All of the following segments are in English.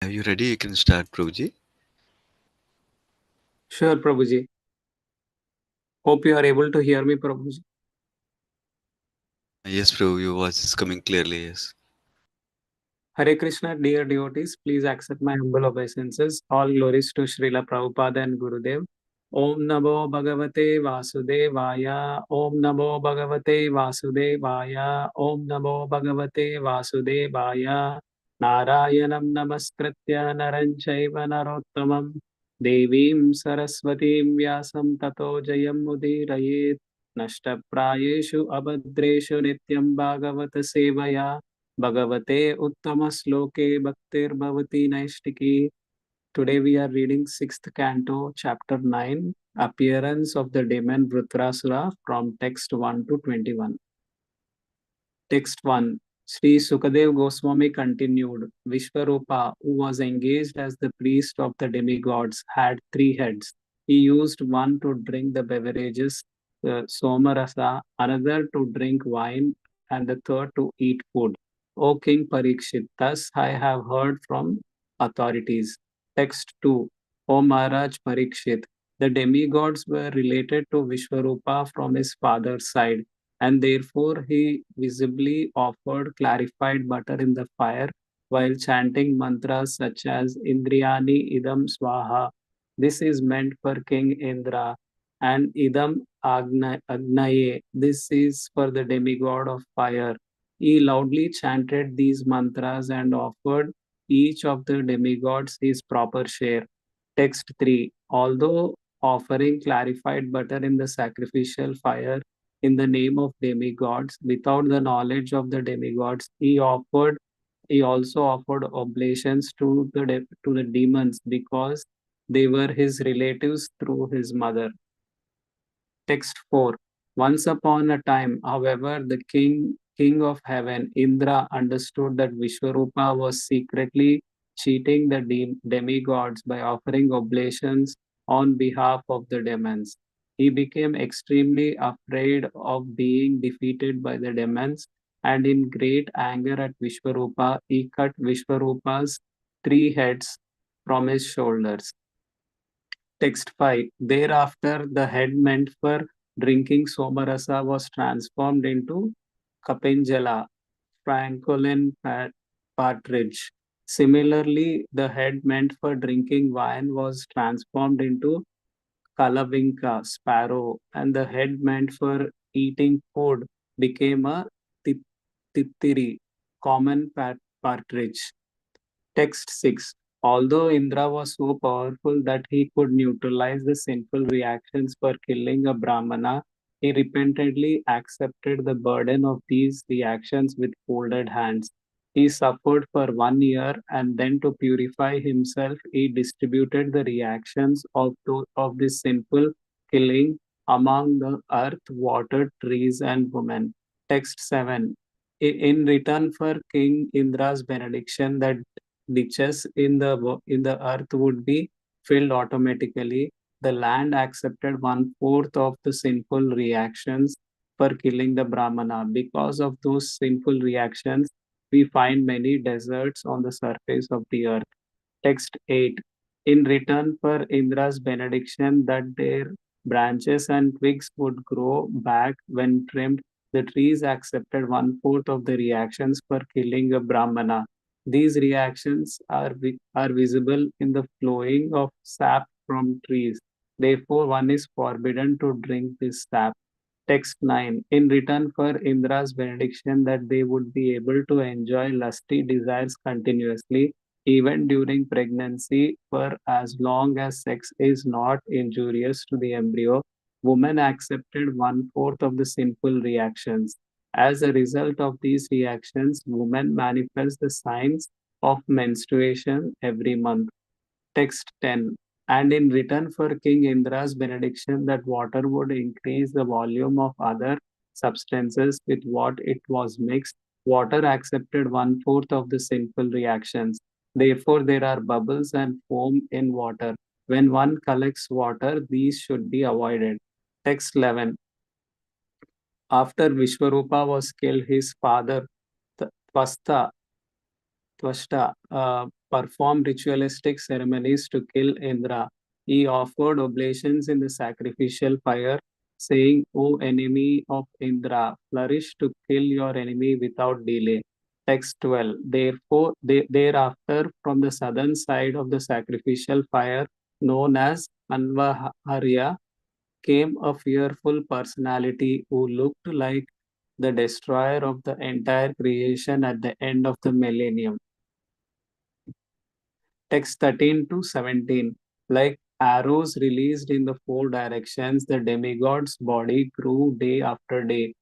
Are you ready? You can start, Prabhuji. Sure, Prabhuji. Hope you are able to hear me, Prabhuji. Yes, Prabhu, your voice is coming clearly. Yes. Hare Krishna, dear devotees, please accept my humble obeisances. All glories to Srila Prabhupada and Gurudev. Om Namo Bhagavate Vasudevaya. Om Namo Bhagavate Vasudevaya. Om Namo Bhagavate Vasudevaya. Narayanam Namaskritya Naranchaiva Narottamam. Devim Saraswatim Vyasam Tato Jayam Udirayet. Nashtaprayeshu Abhadreshu Nityam Bhagavata Sevaya. Bhagavate Uttama Sloke Bhaktir Bhavati Naistiki. Today we are reading 6th Canto, Chapter 9, Appearance of the Demon Vritrasura from text 1 to 21. Text 1. Sri Sukadev Goswami continued. Vishvarupa, who was engaged as the priest of the demigods, had three heads. He used one to drink the beverages, somarasa, another to drink wine, and the third to eat food. O King Parikshit, thus I have heard from authorities. Text 2. O Maharaj Parikshit, the demigods were related to Vishvarupa from his father's side, and therefore he visibly offered clarified butter in the fire while chanting mantras such as Indriyani Idam Swaha. This is meant for King Indra, and Idam Agnaye. This is for the demigod of fire. He loudly chanted these mantras and offered each of the demigods his proper share. Text 3. Although offering clarified butter in the sacrificial fire in the name of demigods, without the knowledge of the demigods, he also offered oblations to to the demons because they were his relatives through his mother. Text 4. Once upon a time, however, the king of heaven, Indra, understood that Vishwarupa was secretly cheating the demigods by offering oblations on behalf of the demons. He became extremely afraid of being defeated by the demons, and in great anger at Vishwarupa, he cut Vishwarupa's three heads from his shoulders. Text 5. Thereafter, the head meant for drinking Somarasa was transformed into Kapinjala, Francolin partridge. Similarly, the head meant for drinking wine was transformed into Kalavinka, sparrow, and the head meant for eating food became a tittiri, common partridge. Text 6. Although Indra was so powerful that he could neutralize the sinful reactions for killing a Brahmana, he repentantly accepted the burden of these reactions with folded hands. He suffered for 1 year, and then to purify himself, he distributed the reactions of this sinful killing among the earth, water, trees, and women. Text 7. In return for King Indra's benediction that ditches in the earth would be filled automatically. The land accepted one fourth of the sinful reactions for killing the Brahmana. Because of those sinful reactions, we find many deserts on the surface of the earth. Text 8. In return for Indra's benediction that their branches and twigs would grow back when trimmed, the trees accepted one fourth of the reactions for killing a Brahmana. These reactions are visible in the flowing of sap from trees. Therefore, one is forbidden to drink this sap. Text 9. In return for Indra's benediction that they would be able to enjoy lusty desires continuously, even during pregnancy, for as long as sex is not injurious to the embryo, women accepted one fourth of the sinful reactions. As a result of these reactions, women manifest the signs of menstruation every month. Text 10. And in return for King Indra's benediction that water would increase the volume of other substances with what it was mixed, water accepted one fourth of the sinful reactions. Therefore, there are bubbles and foam in water. When one collects water, these should be avoided. Text 11. After Vishwarupa was killed, his father, Tvasta, Twashta performed ritualistic ceremonies to kill Indra. He offered oblations in the sacrificial fire, saying, O enemy of Indra, flourish to kill your enemy without delay. Text 12. Therefore, thereafter, from the southern side of the sacrificial fire, known as Anvaharya, came a fearful personality who looked like the destroyer of the entire creation at the end of the millennium. Text 13 to 17. Like arrows released in the four directions, the demigod's body grew day after day.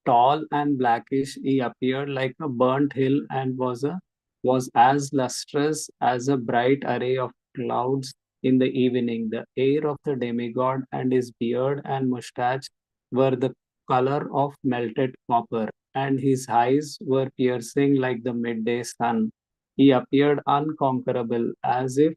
Tall and blackish, he appeared like a burnt hill and was as lustrous as a bright array of clouds in the evening. The hair of the demigod and his beard and mustache were the color of melted copper, and his eyes were piercing like the midday sun. He appeared unconquerable, as if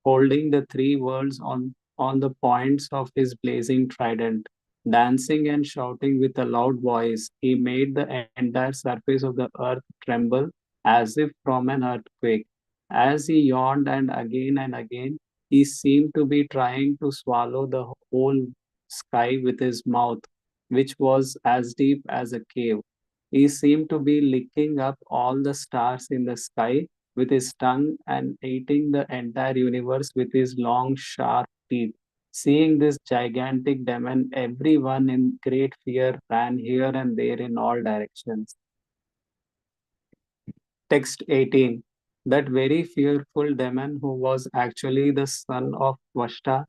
holding the three worlds on the points of his blazing trident. Dancing and shouting with a loud voice, he made the entire surface of the earth tremble as if from an earthquake. As he yawned and again, he seemed to be trying to swallow the whole sky with his mouth, which was as deep as a cave. He seemed to be licking up all the stars in the sky with his tongue and eating the entire universe with his long, sharp teeth. Seeing this gigantic demon, everyone in great fear ran here and there in all directions. Text 18. That very fearful demon, who was actually the son of Vashta,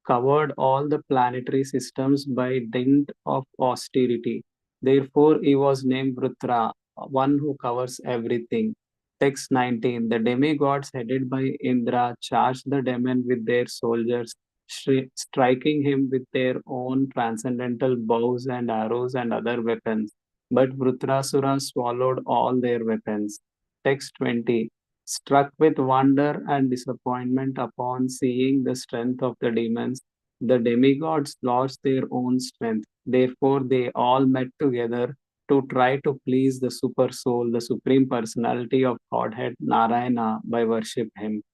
covered all the planetary systems by dint of austerity. Therefore, he was named Vrutra, one who covers everything. Text 19. The demigods headed by Indra charged the demon with their soldiers, striking him with their own transcendental bows and arrows and other weapons. But Vrutrasura swallowed all their weapons. Text 20. Struck with wonder and disappointment upon seeing the strength of the demons, the demigods lost their own strength. Therefore, they all met together to try to please the super soul, the supreme personality of Godhead Narayana by worshipping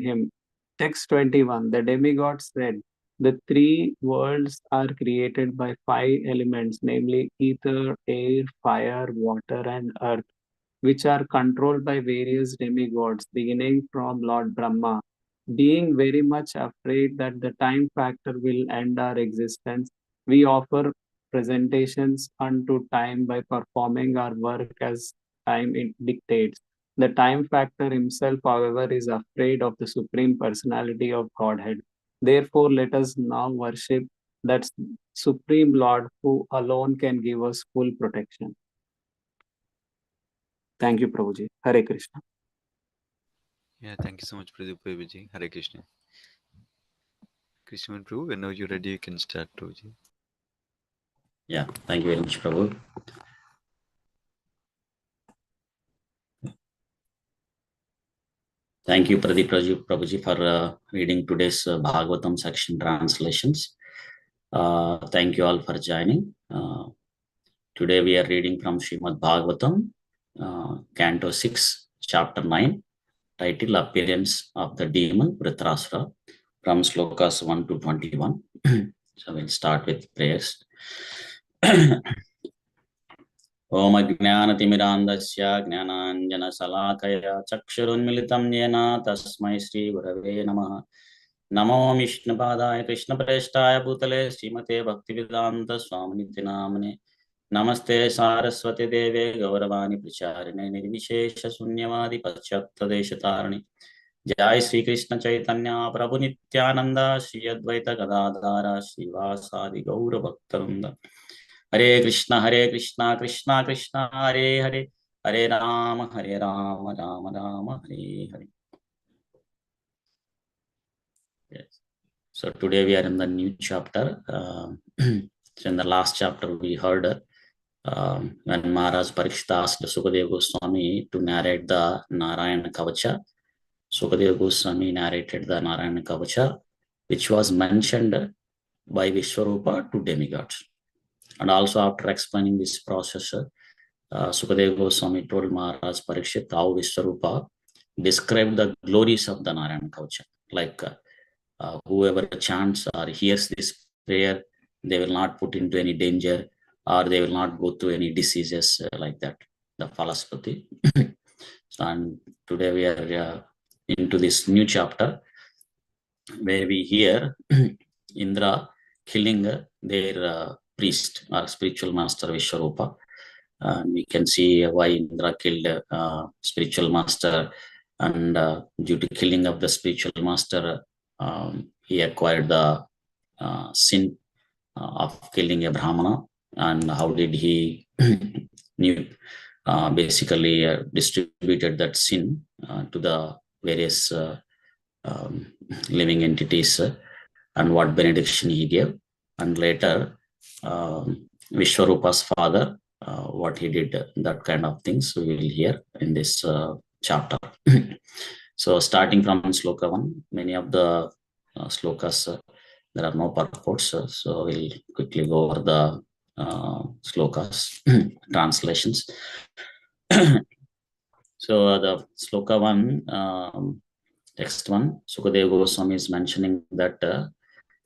him. Text 21. The demigods said, the three worlds are created by five elements, namely ether, air, fire, water, and earth, which are controlled by various demigods, beginning from Lord Brahma. Being very much afraid that the time factor will end our existence, we offer presentations unto time by performing our work as time it dictates. The time factor himself, however, is afraid of the Supreme Personality of Godhead. Therefore, let us now worship that Supreme Lord who alone can give us full protection. Thank you, Prabhuji. Hare Krishna. Yeah, thank you so much, Pradeep Ji. Hare Krishna. Krishna Prabhu, whenever you're ready, you can start, Prabhuji. Yeah, thank you very much, Prabhu. Thank you, Pradeep Prabhuji, for reading today's Bhagavatam section translations. Thank you all for joining. Today we are reading from Srimad Bhagavatam, Canto 6, Chapter 9, title Appearance of the Demon Vritrasura, from slokas 1 to 21. So we'll start with prayers. Om Ajnanatimirandasya Jnananjana Chakshurunmilitam Yena Tasmai Shri Gurave Namaha. Namo Vishnupadaya Krishna Prestaya Bhutale Srimate Bhaktivedanta Swaminiti Namane. Namaste Saraswati Deve Gauravani Pracharine Nirvishesha Sunyavadi Paschapta Deshatarani. Jai Sri Krishna Chaitanya Prabhu Nityananda Shri Advaita Gadadhara Srivasadi Gaura Bhaktarunda. Hare Krishna, Krishna Krishna, Hare Hare, Hare Rama, Rama Rama, Hare Hare. Yes. So today we are in the new chapter. So in the last chapter we heard when Maharaj Parikshit asked Sukadeva Goswami to narrate the Narayana Kavacha. Sukadeva Goswami narrated the Narayana Kavacha, which was mentioned by Vishwarupa to demigods. And also after explaining this process, Sukadeva Goswami told Maharaj Parikshit how Vishwarupa described the glories of the Narayana Kaucha. Like whoever chants or hears this prayer, they will not put into any danger or they will not go through any diseases like that. The Falaspati. And today we are into this new chapter where we hear Indra killing their priest or spiritual master Vishwarupa. We can see why Indra killed spiritual master, and due to killing of the spiritual master, he acquired the sin of killing a Brahmana. And how did he basically distributed that sin to the various living entities, and what benediction he gave. And later, Vishwarupa's father, what he did, that kind of things we will hear in this chapter. So starting from sloka 1, many of the slokas, there are no purports, so we'll quickly go over the slokas, translations. So the sloka 1, text 1, Sukadeva Goswami is mentioning that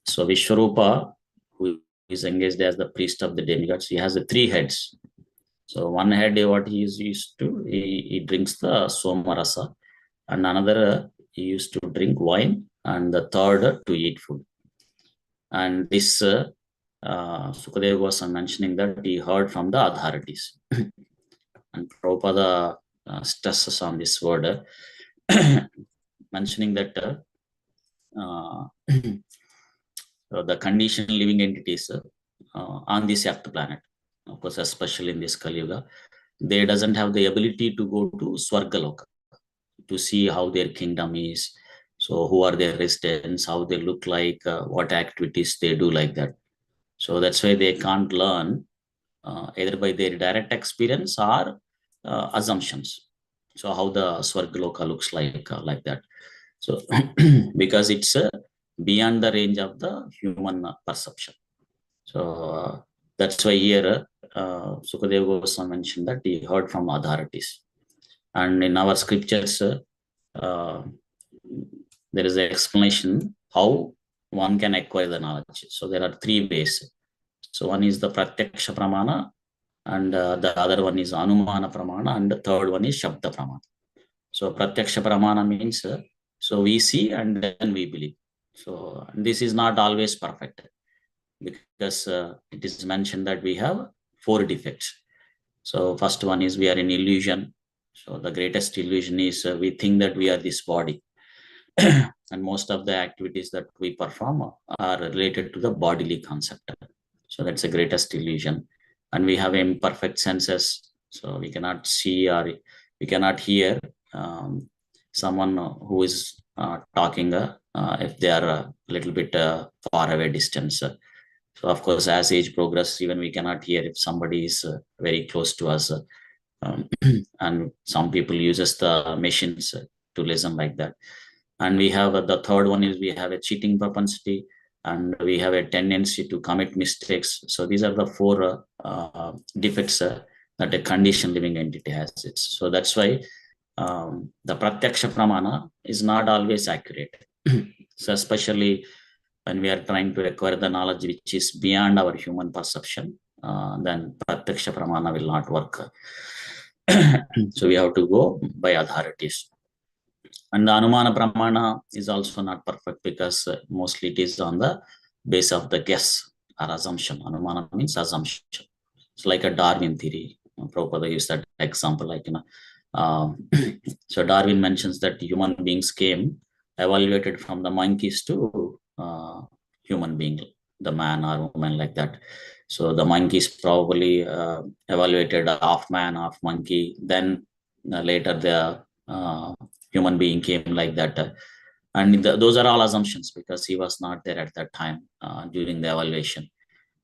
so Vishwarupa, who is engaged as the priest of the demigods, he has the 3 heads. So one head, what he is used to, he drinks the somarasa, and another he used to drink wine, and the third to eat food. And this Sukadeva Goswami mentioning that he heard from the authorities. And Prabhupada stresses on this word, mentioning that the conditioned living entities on this earth planet, of course, especially in this Kali Yuga, they doesn't have the ability to go to Swargaloka to see how their kingdom is. So who are their residents, how they look like, what activities they do, like that. So that's why they can't learn either by their direct experience or assumptions. So how the Swargaloka looks like that. So because it's beyond the range of the human perception. So that's why here Sukadeva Goswami mentioned that he heard from authorities. And in our scriptures, there is an explanation how one can acquire the knowledge. So there are 3 ways. So one is the Pratyaksha Pramana, and the other one is Anumana Pramana, and the third one is Shabda Pramana. So Pratyaksha Pramana means so we see and then we believe. So this is not always perfect, because it is mentioned that we have 4 defects. So first one is we are in illusion. So the greatest illusion is we think that we are this body. And most of the activities that we perform are related to the bodily concept. So that's the greatest illusion. And we have imperfect senses. So we cannot see or we cannot hear someone who is talking if they are a little bit far away distance. So of course, as age progresses, even we cannot hear if somebody is very close to us. And some people uses the machines to listen like that. And we have the third one is we have a cheating propensity, and we have a tendency to commit mistakes. So these are the 4 defects that a conditioned living entity has. So that's why the Pratyaksha Pramana is not always accurate. So especially when we are trying to acquire the knowledge which is beyond our human perception, then Pratyaksha Pramana will not work. So we have to go by authorities. And the Anumana Pramana is also not perfect, because mostly it is on the base of the guess or assumption. Anumana means assumption. It's like a Darwin theory. Prabhupada used that example, like, so Darwin mentions that human beings came evaluated from the monkeys to human being, the man or woman, like that. So the monkeys probably evaluated half man, half monkey. Then later the human being came, like that. And those are all assumptions, because he was not there at that time during the evaluation.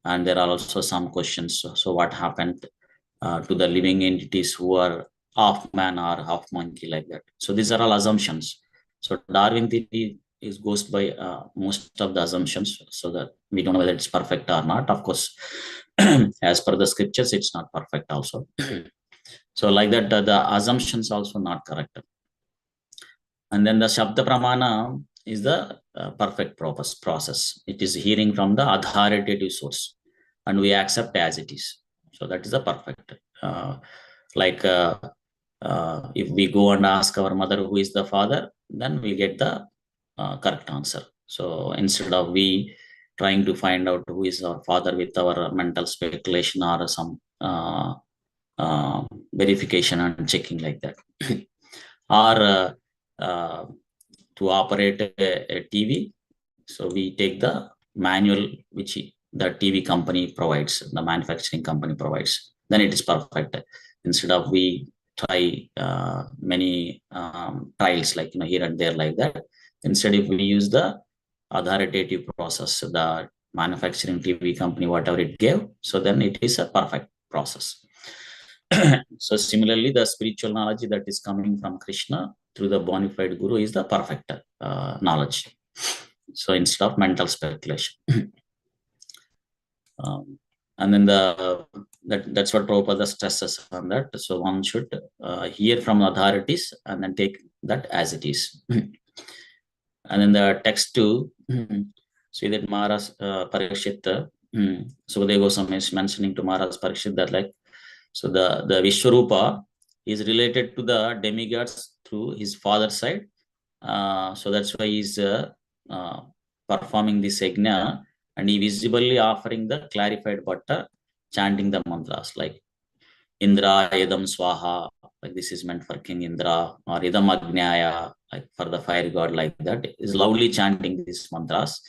And there are also some questions. So what happened to the living entities who are half man or half monkey, like that? So these are all assumptions. So Darwin theory goes by most of the assumptions, so that we don't know whether it's perfect or not. Of course, as per the scriptures, it's not perfect also. So like that, the assumptions also not correct. And then the Shabda Pramana is the perfect process. It is hearing from the authoritative source, and we accept as it is. So that is the perfect. Like if we go and ask our mother who is the father, then we get the correct answer. So instead of we trying to find out who is our father with our mental speculation or some verification and checking like that, or to operate a TV, so we take the manual which the TV company provides, the manufacturing company provides, then it is perfect. Instead of we try many trials like here and there like that, instead if we use the authoritative process, the manufacturing TV company whatever it gave, so then it is a perfect process. So similarly, the spiritual knowledge that is coming from Krishna through the bona fide guru is the perfect knowledge. So instead of mental speculation. And then that's what Prabhupada stresses on that. So one should hear from authorities and then take that as it is. And then the text too, see that Maharaj Parikshit, Sukadeva Goswami is mentioning to Maharaj Parikshit that like, so the Vishwarupa is related to the demigods through his father's side. So that's why he's performing this yajna, and he visibly offering the clarified butter, chanting the mantras like Indra Yadam Swaha, like this is meant for King Indra, or Idam Agnyaya, like for the fire god, like that, is loudly chanting these mantras.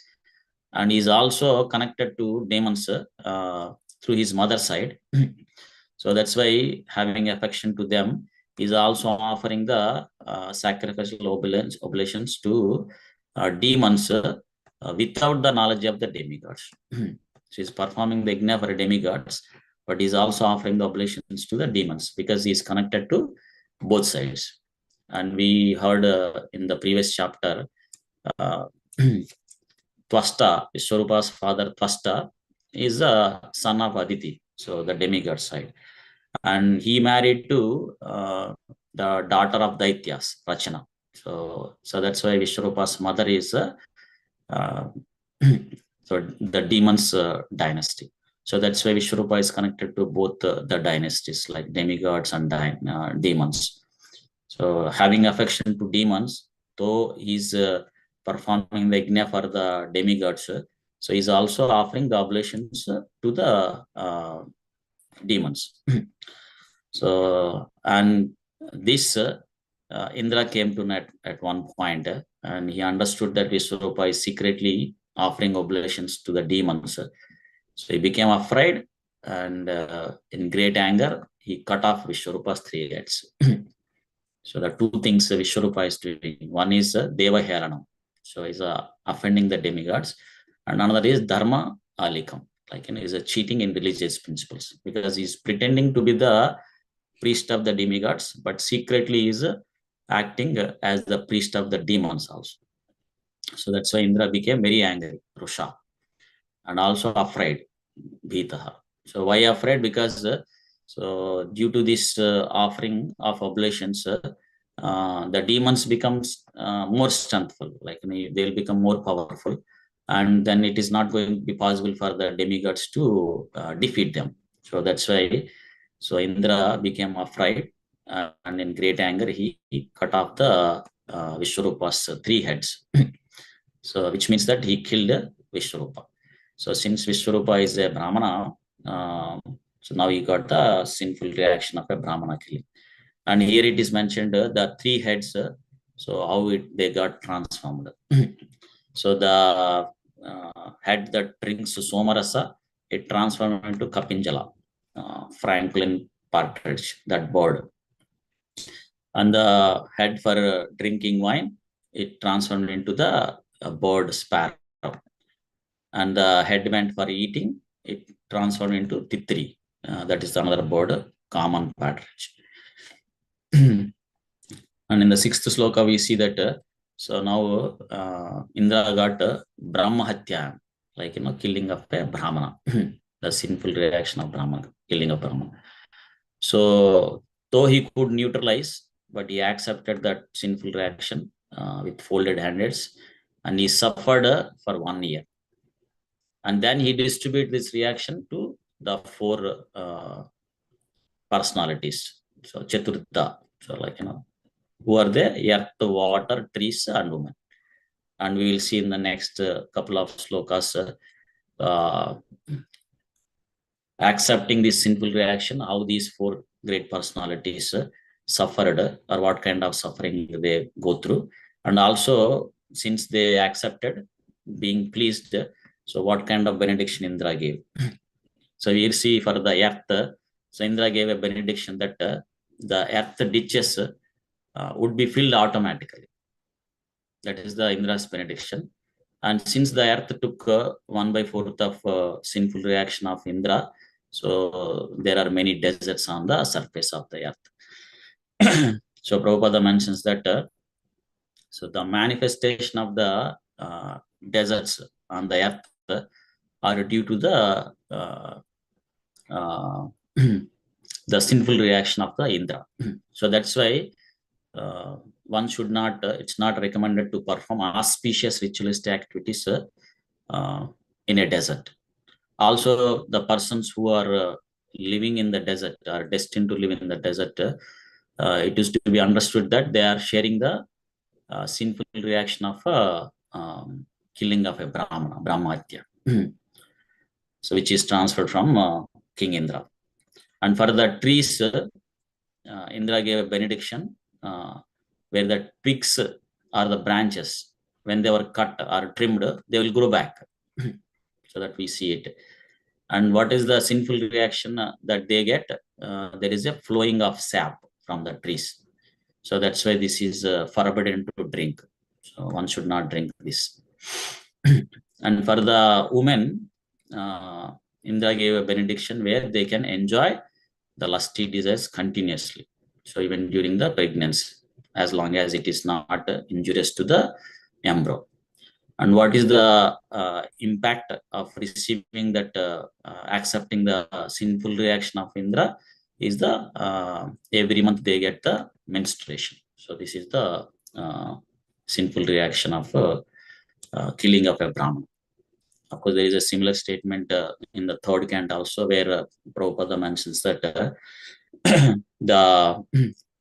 And he's also connected to demons through his mother's side. So that's why having affection to them is also offering the sacrificial oblations to demons without the knowledge of the demigods. So he's performing the yajna for demigods, but he's also offering the oblations to the demons because he's connected to both sides. And we heard in the previous chapter, Twasta, Vishwarupa's father Twasta, is a son of Aditi, so the demigod side. And he married to the daughter of Daityas, Rachana. So that's why Vishwarupa's mother is so the demons dynasty. So that's why Vishwarupa is connected to both the dynasties, like demigods and demons. So having affection to demons, though he's performing the yajna for the demigods, so he's also offering the oblations to the demons. So, and this Indra came to net at one point, and he understood that Vishwarupa is secretly offering oblations to the demons. So he became afraid, and in great anger, he cut off Vishwarupa's 3 heads. So the 2 things Vishwarupa is doing. One is Deva Heranam, so he's offending the demigods, and another is Dharma Alikam, like is cheating in religious principles, because he's pretending to be the priest of the demigods, but secretly is acting as the priest of the demons also. So that's why Indra became very angry, Rusha, and also afraid, Bhitaha. So why afraid? Because so due to this offering of oblations, the demons becomes more strengthful, like they'll become more powerful, and then it is not going to be possible for the demigods to defeat them. So that's why, so Indra became afraid, and in great anger he cut off the Vishwarupa's 3 heads. So which means that he killed Vishwarupa. So since Vishwarupa is a Brahmana, so now he got the sinful reaction of a Brahmana killing. And here it is mentioned the 3 heads, so how they got transformed. So the head that drinks Somarasa, it transformed into Kapinjala, Franklin partridge, that bird. And the head for drinking wine, it transformed into the bird sparrow. And the head meant for eating, it transformed into Titri. That is another bird, common partridge. And in the 6th sloka, we see that so now Indra got Brahma Hatya, like killing of a Brahmana, the sinful reaction of Brahmana, killing of Brahmana. So though he could neutralize, but he accepted that sinful reaction with folded hands, and he suffered for 1 year. And then he distributed this reaction to the 4 personalities. So Chaturtha, so like, who are the earth, water, trees, and women. And we will see in the next couple of slokas accepting this sinful reaction, how these 4 great personalities suffered, or what kind of suffering they go through. And also, since they accepted, being pleased, so what kind of benediction Indra gave. So we'll see for the earth. So Indra gave a benediction that the earth ditches would be filled automatically. That is the Indra's benediction. And since the earth took 1/4 of sinful reaction of Indra, so there are many deserts on the surface of the earth. So Prabhupada mentions that so the manifestation of the deserts on the earth are due to the the sinful reaction of the Indra. So that's why one should not, it's not recommended to perform auspicious ritualistic activities in a desert. Also, the persons who are living in the desert are destined to live in the desert. It is to be understood that they are sharing the sinful reaction of killing of a Brahmatya. So which is transferred from King Indra. And for the trees, Indra gave a benediction where the twigs or the branches, when they were cut or trimmed, they will grow back. So that we see it. And what is the sinful reaction that they get? There is a flowing of sap from the trees. So that's why this is forbidden to drink. So one should not drink this. And for the women, Indra gave a benediction where they can enjoy the lusty desires continuously. So even during the pregnancy, as long as it is not injurious to the embryo. And what is the impact of receiving that, accepting the sinful reaction of Indra is the every month they get the menstruation. So this is the sinful reaction of killing of a Brahman. Of course, there is a similar statement in the 3rd canto also, where Prabhupada mentions that the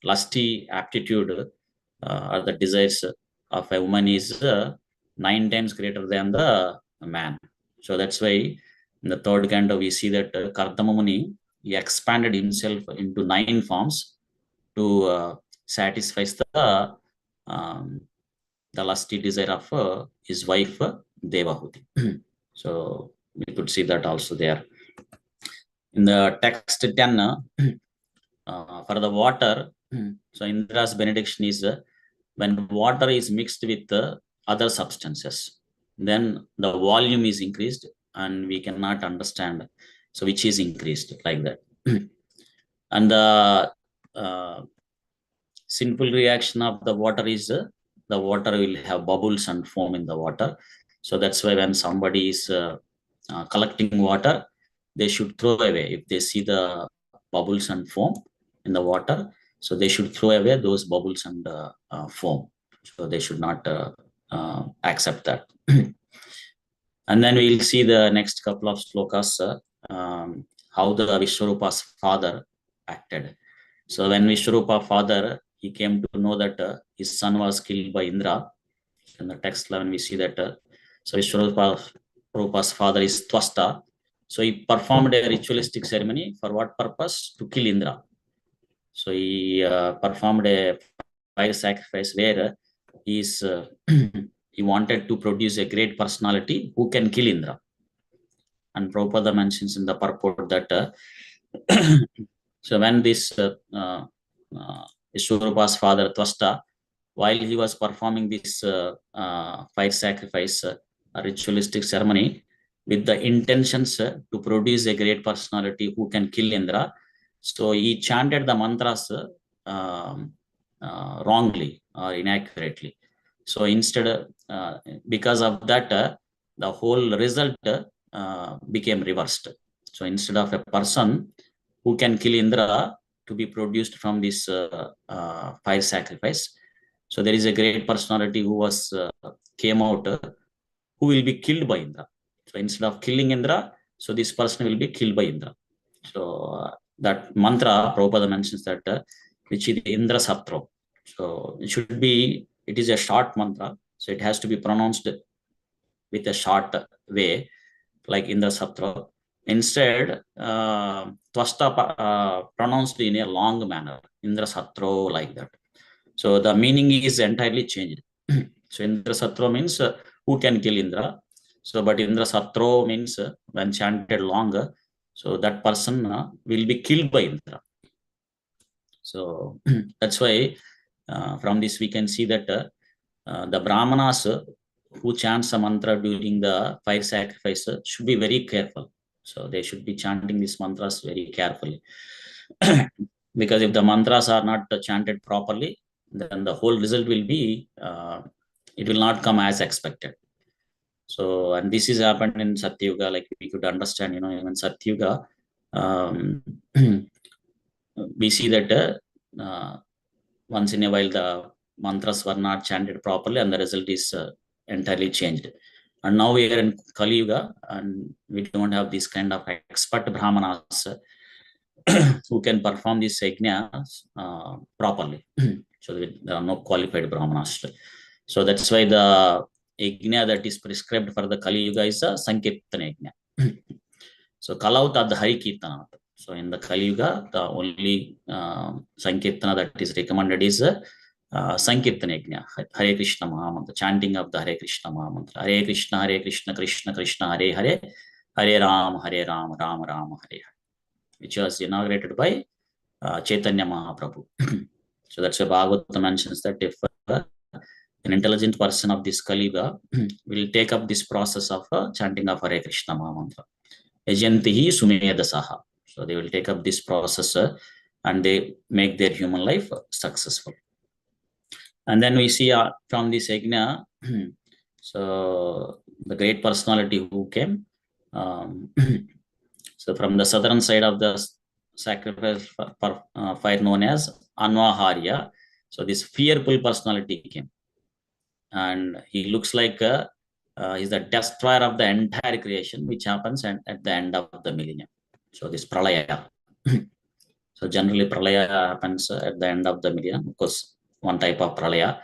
lusty aptitude or the desires of a woman is 9 times greater than the man. So that's why in the 3rd canto we see that Kardama Muni, he expanded himself into 9 forms to satisfy the lusty desire of his wife Devahuti. So we could see that also there. In the text 10, for the water, so Indra's benediction is when water is mixed with other substances, then the volume is increased and we cannot understand. So which is increased like that. And the sinful reaction of the water is the water will have bubbles and foam in the water. So that's why when somebody is collecting water, they should throw away. If they see the bubbles and foam in the water, so they should throw away those bubbles and foam. So they should not accept that. And then we'll see the next couple of slokas, how the Vishwarupa's father acted. So when Vishwarupa father, he came to know that his son was killed by Indra. In the text 11, we see that so Vishwarupa's father is Twasta. So he performed a ritualistic ceremony for what purpose? To kill Indra. So he performed a fire sacrifice where he wanted to produce a great personality who can kill Indra. And Prabhupada mentions in the purport that so when this Vishwarupa's father Twasta, while he was performing this fire sacrifice ritualistic ceremony with the intentions to produce a great personality who can kill Indra, so he chanted the mantras wrongly or inaccurately. So instead, because of that, the whole result became reversed. So instead of a person who can kill Indra, to be produced from this fire sacrifice. So there is a great personality who was came out who will be killed by Indra. So instead of killing Indra, so this person will be killed by Indra. So that mantra, Prabhupada mentions that which is Indra Satro. So it is a short mantra. So it has to be pronounced with a short way, like Indra Satro. Instead, Twasta pronounced in a long manner, Indra Satro, like that. So the meaning is entirely changed. So Indra Satro means who can kill Indra. So, but Indra Satro means when chanted longer, so that person will be killed by Indra. So that's why from this we can see that the Brahmanas who chants a mantra during the fire sacrifice should be very careful. So they should be chanting these mantras very carefully. Because if the mantras are not chanted properly, then the whole result will be, it will not come as expected. So, and this is happened in Satyuga, like we could understand, even Satyuga, we see that once in a while the mantras were not chanted properly and the result is entirely changed. And now we are in Kali Yuga and we don't have this kind of expert Brahmanas who can perform these yajnas properly. So there are no qualified Brahmanas. So that's why the yajna that is prescribed for the Kali Yuga is a Sankirtana yajna. So Kalaut the Hari Kirtana. So in the Kali Yuga, the only Sankirtana that is recommended is Sankirtana yajna, Hare Krishna Mahamantra, chanting of the Hare Krishna Mahamantra. Hare Krishna, Krishna Krishna, Hare Hare, Hare Ram, Ram Ram, Hare Hare, which was inaugurated by Chaitanya Mahaprabhu. So that's why Bhagavatam mentions that if an intelligent person of this Kali Yuga will take up this process of chanting of Hare Krishna Mahamantra, Yajantihi Sumedasaha. So they will take up this process and they make their human life successful. And then we see from this yajna, so the great personality who came, so from the southern side of the sacrifice fire known as Anvaharya, so this fearful personality came. And he looks like he's the destroyer of the entire creation, which happens at the end of the millennium. So this pralaya. So generally pralaya happens at the end of the millennium. Of course, one type of pralaya.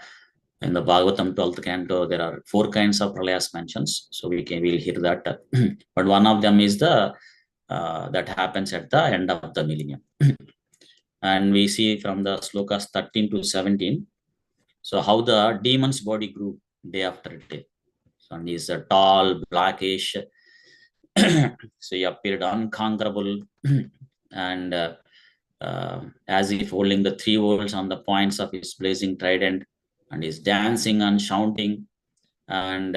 In the Bhagavatam 12th Canto, there are 4 kinds of pralayas mentions. So we'll hear that. But one of them is the that happens at the end of the millennium. And we see from the slokas 13 to 17, so how the demon's body grew day after day. So and he's a tall, blackish. So he appeared unconquerable and as if holding the 3 worlds on the points of his blazing trident, and he's dancing and shouting, and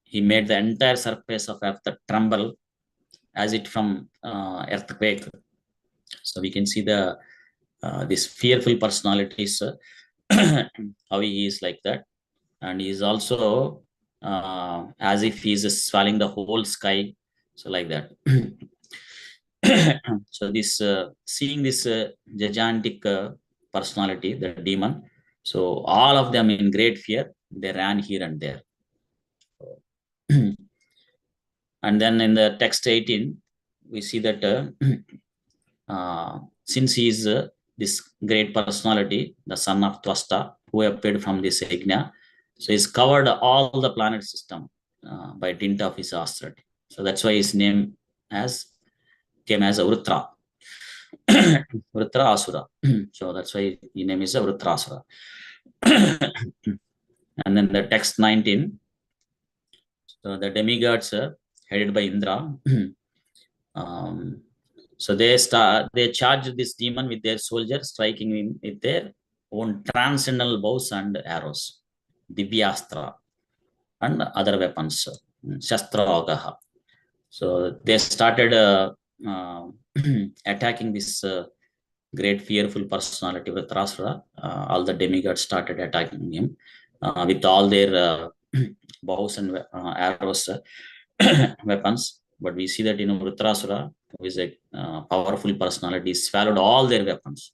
he made the entire surface of earth tremble as it from earthquake. So we can see the this fearful personalities, how he is like that. And he is also as if he is swallowing the whole sky, so like that. So this seeing this gigantic personality, the demon, so all of them in great fear, they ran here and there. And then in the text 18, we see that since he is this great personality, the son of Twasta, who appeared from this yajna, so he's covered all the planet system by dint of his austerity. So that's why his name came as a Vrutra. Vrutra Asura. So that's why his name is a Vrutra Asura. And then the text 19, so the demigods headed by Indra, so they charged this demon with their soldiers, striking him with their own transcendental bows and arrows, Divyastra, and other weapons, Shastra Agaha. So they started attacking this great fearful personality with Rasra. All the demigods started attacking him with all their bows and arrows, weapons. But we see that Vritrasura, who is a powerful personality, swallowed all their weapons.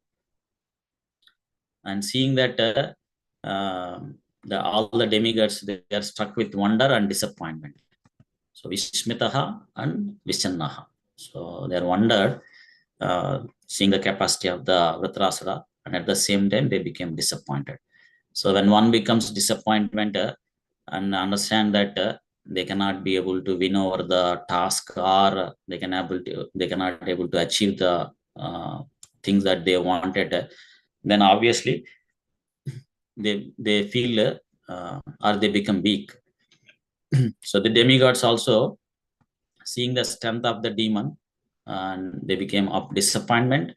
And seeing that all the demigods, they are struck with wonder and disappointment. So Vismitaha and Vichannaha. So they are wondered, seeing the capacity of the Vritrasura, and at the same time they became disappointed. So when one becomes disappointment and understand that they cannot be able to win over the task, or they cannot able to achieve the things that they wanted, then obviously they feel or they become weak. So the demigods also, seeing the strength of the demon, and they became of disappointment,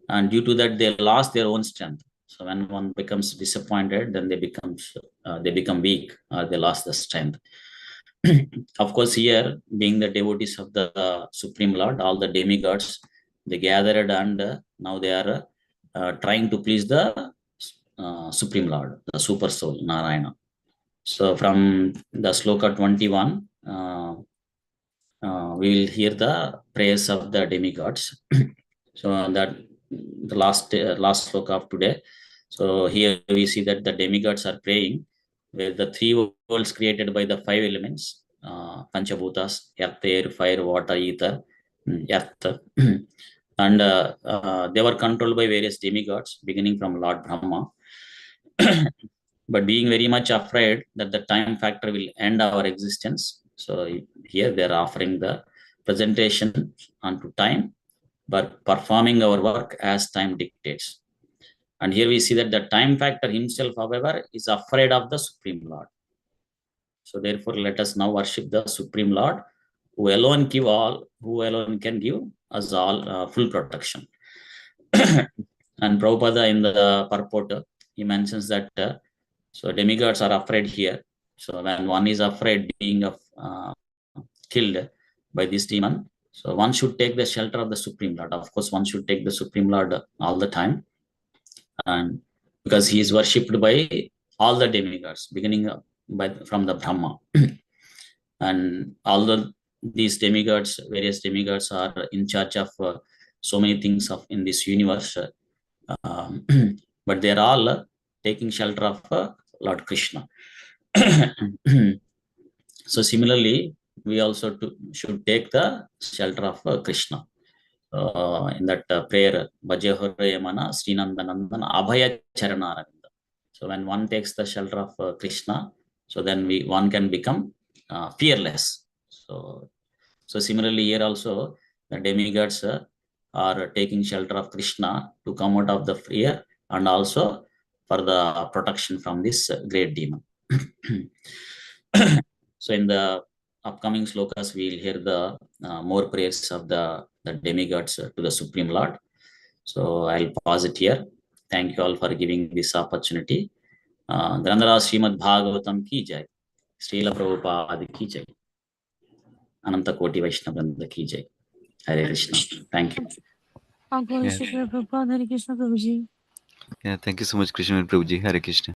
and due to that they lost their own strength. So when one becomes disappointed, then they become weak, or they lost the strength. Of course, here being the devotees of the Supreme Lord, all the demigods, they gathered, and now they are trying to please the Supreme Lord, the Super Soul, Narayana. So from the sloka 21, we will hear the prayers of the demigods. So that the last sloka of today. So here we see that the demigods are praying with the three worlds created by the five elements, Panchabhutas, earth, air, fire, water, ether, earth. And they were controlled by various demigods, beginning from Lord Brahma. But being very much afraid that the time factor will end our existence. So here they are offering the presentation onto time, but performing our work as time dictates. And here we see that the time factor himself, however, is afraid of the Supreme Lord. So therefore, let us now worship the Supreme Lord, who alone can give us all full protection. And Prabhupada in the purport, he mentions that so demigods are afraid here. So when one is afraid being killed by this demon, so one should take the shelter of the Supreme Lord. Of course, one should take the Supreme Lord all the time, and because he is worshipped by all the demigods, beginning from the Brahma. And although these demigods, various demigods, are in charge of so many things in this universe, but they are all taking shelter of Lord Krishna. So similarly, we also should take the shelter of Krishna. In that prayer, Bhajahore Yamana Srinandanandana Abhaya Charanaravindha. So when one takes the shelter of Krishna, so then one can become fearless. So similarly here also, the demigods are taking shelter of Krishna to come out of the fear, and also for the protection from this great demon. So in the upcoming slokas, we will hear the more prayers of the demigods to the Supreme Lord. So I'll pause it here. Thank you all for giving this opportunity. Dhanara Srimad Bhagavatam ki jai. Srila Prabhupada ki jai. Ananta Koti Vaishnava Vrinda ki jai. Hare Krishna. Thank you. Yeah, thank you so much, Krishna Prabhuji. Hare Krishna.